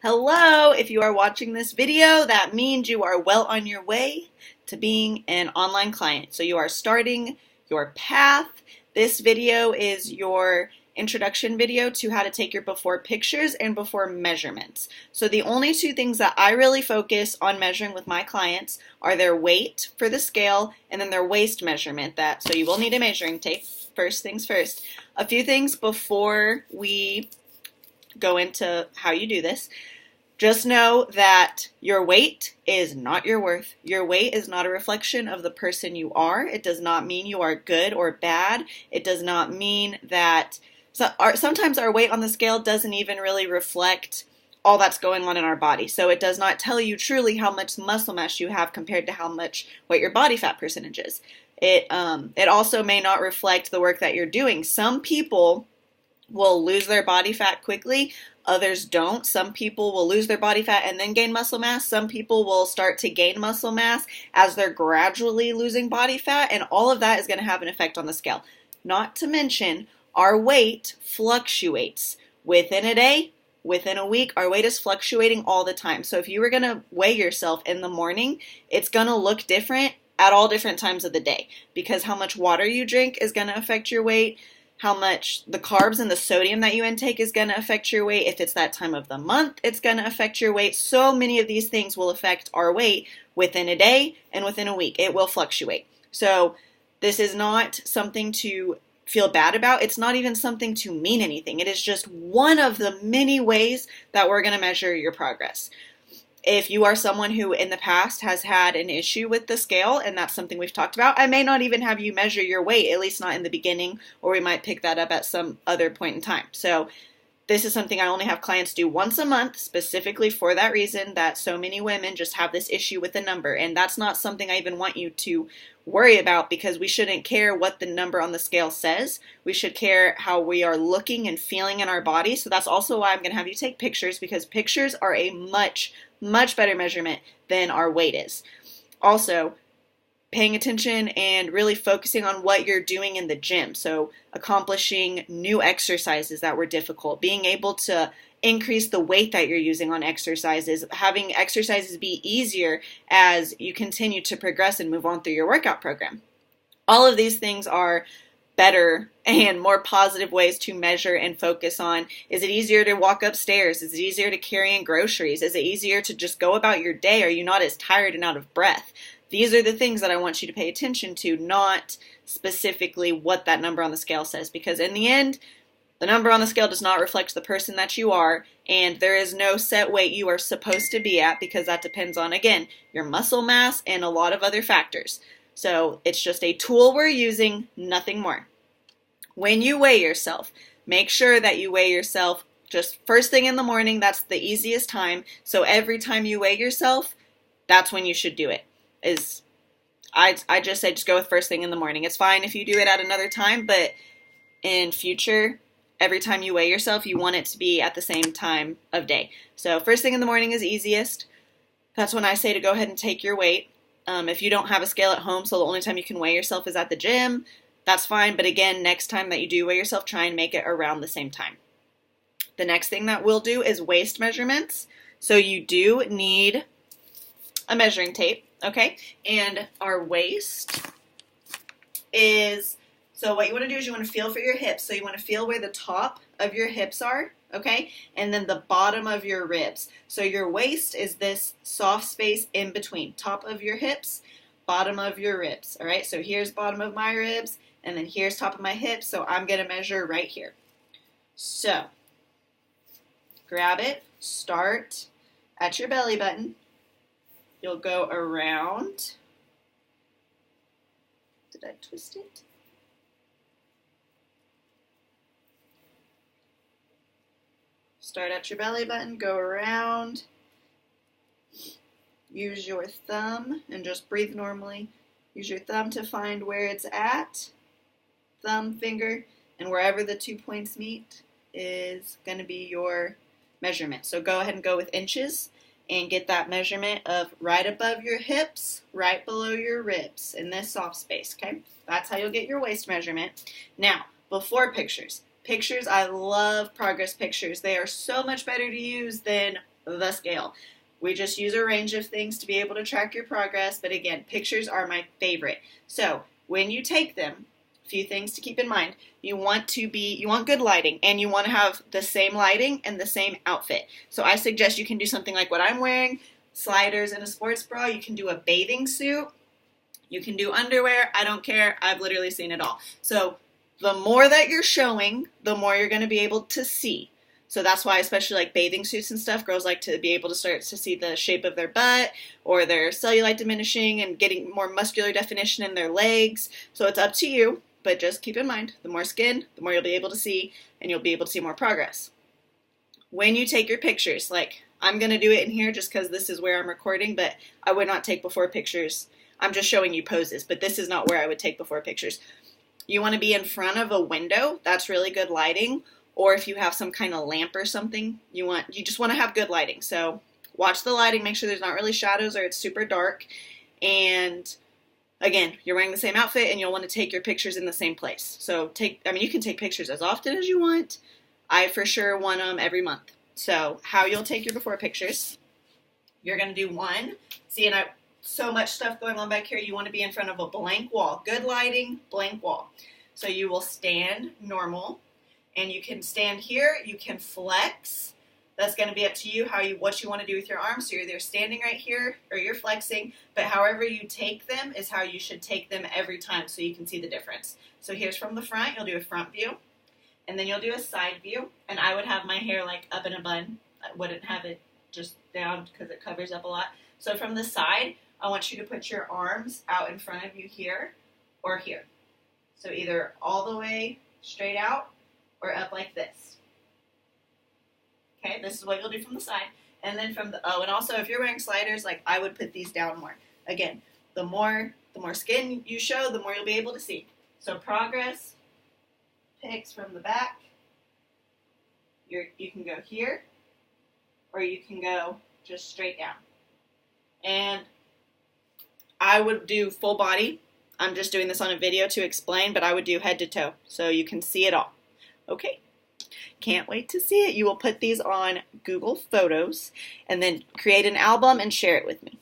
Hello, if you are watching this video, that means you are well on your way to being an online client. So you are starting your path. This video is your introduction video to how to take your before pictures and before measurements. So the only two things that I really focus on measuring with my clients are their weight for the scale and then their waist measurement. So you will need a measuring tape. First things first. A few things before we go into how you do this. Just know that your weight is not your worth. Your weight is not a reflection of the person you are. It does not mean you are good or bad. It does not mean that sometimes our weight on the scale doesn't even really reflect all that's going on in our body. So it does not tell you truly how much muscle mass you have compared to what your body fat percentage is. It also may not reflect the work that you're doing. Some people will lose their body fat quickly. Others don't. Some people will lose their body fat and then gain muscle mass. Some people will start to gain muscle mass as they're gradually losing body fat, and all of that is going to have an effect on the scale. Not to mention, our weight fluctuates. Within a day, within a week, our weight is fluctuating all the time. So if you were going to weigh yourself in the morning, it's going to look different at all different times of the day, because how much water you drink is going to affect your weight. How much the carbs and the sodium that you intake is going to affect your weight. If it's that time of the month, it's going to affect your weight. So many of these things will affect our weight within a day and within a week. It will fluctuate. So this is not something to feel bad about. It's not even something to mean anything. It is just one of the many ways that we're going to measure your progress. If you are someone who in the past has had an issue with the scale, and that's something we've talked about, I may not even have you measure your weight, at least not in the beginning, or we might pick that up at some other point in time. So this is something I only have clients do once a month, specifically for that reason, that so many women just have this issue with the number. And that's not something I even want you to worry about, because we shouldn't care what the number on the scale says. We should care how we are looking and feeling in our body. So that's also why I'm going to have you take pictures, because pictures are a much better measurement than our weight is. Also, paying attention and really focusing on what you're doing in the gym. So accomplishing new exercises that were difficult, being able to increase the weight that you're using on exercises, having exercises be easier as you continue to progress and move on through your workout program. All of these things are better and more positive ways to measure and focus on. Is it easier to walk upstairs? Is it easier to carry in groceries? Is it easier to just go about your day? Are you not as tired and out of breath? These are the things that I want you to pay attention to, not specifically what that number on the scale says, because in the end, the number on the scale does not reflect the person that you are, and there is no set weight you are supposed to be at, because that depends on, again, your muscle mass and a lot of other factors. So it's just a tool we're using, nothing more. When you weigh yourself, make sure that you weigh yourself just first thing in the morning. That's the easiest time. So every time you weigh yourself, that's when you should do it. I just say just go with first thing in the morning. It's fine if you do it at another time, but in future, every time you weigh yourself, you want it to be at the same time of day. So first thing in the morning is easiest. That's when I say to go ahead and take your weight. If you don't have a scale at home, so the only time you can weigh yourself is at the gym, that's fine. But again, next time that you do weigh yourself, try and make it around the same time. The next thing that we'll do is waist measurements. So you do need a measuring tape, okay? And our waist is, so what you want to do is you want to feel for your hips. So you want to feel where the top of your hips are, okay? And then the bottom of your ribs. So your waist is this soft space in between. Top of your hips, bottom of your ribs, all right? So here's bottom of my ribs, and then here's top of my hips, so I'm going to measure right here. So grab it, start at your belly button. You'll go around. Did I twist it? Start at your belly button, go around. Use your thumb and just breathe normally. Use your thumb to find where it's at. Thumb, finger, and wherever the 2 points meet is going to be your measurement. So go ahead and go with inches and get that measurement of right above your hips, right below your ribs in this soft space, okay? That's how you'll get your waist measurement. Now, before pictures. Pictures, I love progress pictures. They are so much better to use than the scale. We just use a range of things to be able to track your progress, but again, pictures are my favorite. So when you take them, a few things to keep in mind. You want good lighting, and you want to have the same lighting and the same outfit. So I suggest you can do something like what I'm wearing, sliders and a sports bra. You can do a bathing suit. You can do underwear. I don't care. I've literally seen it all. So the more that you're showing, the more you're going to be able to see. So that's why, especially like bathing suits and stuff, girls like to be able to start to see the shape of their butt or their cellulite diminishing and getting more muscular definition in their legs. So it's up to you, but just keep in mind, the more skin, the more you'll be able to see, and you'll be able to see more progress. When you take your pictures, like I'm going to do it in here just because this is where I'm recording, but I would not take before pictures. I'm just showing you poses, but this is not where I would take before pictures. You want to be in front of a window. That's really good lighting. Or if you have some kind of lamp or something, you just want to have good lighting. So watch the lighting, make sure there's not really shadows or it's super dark. And again, you're wearing the same outfit and you'll want to take your pictures in the same place. So you can take pictures as often as you want. I for sure want them every month. So how you'll take your before pictures, you're going to do one. See, and so much stuff going on back here. You want to be in front of a blank wall. Good lighting, blank wall. So you will stand normal. And you can stand here, you can flex. That's going to be up to you what you want to do with your arms. So you're either standing right here or you're flexing, but however you take them is how you should take them every time so you can see the difference. So here's from the front, you'll do a front view, and then you'll do a side view. And I would have my hair like up in a bun. I wouldn't have it just down because it covers up a lot. So from the side, I want you to put your arms out in front of you here or here. So either all the way straight out or up like this. Okay, this is what you'll do from the side. And then from the, and also if you're wearing sliders, like I would put these down more. Again, the more skin you show, the more you'll be able to see. So progress, pics from the back. You can go here, or you can go just straight down. And I would do full body. I'm just doing this on a video to explain, but I would do head to toe so you can see it all. Okay, can't wait to see it. You will put these on Google Photos and then create an album and share it with me.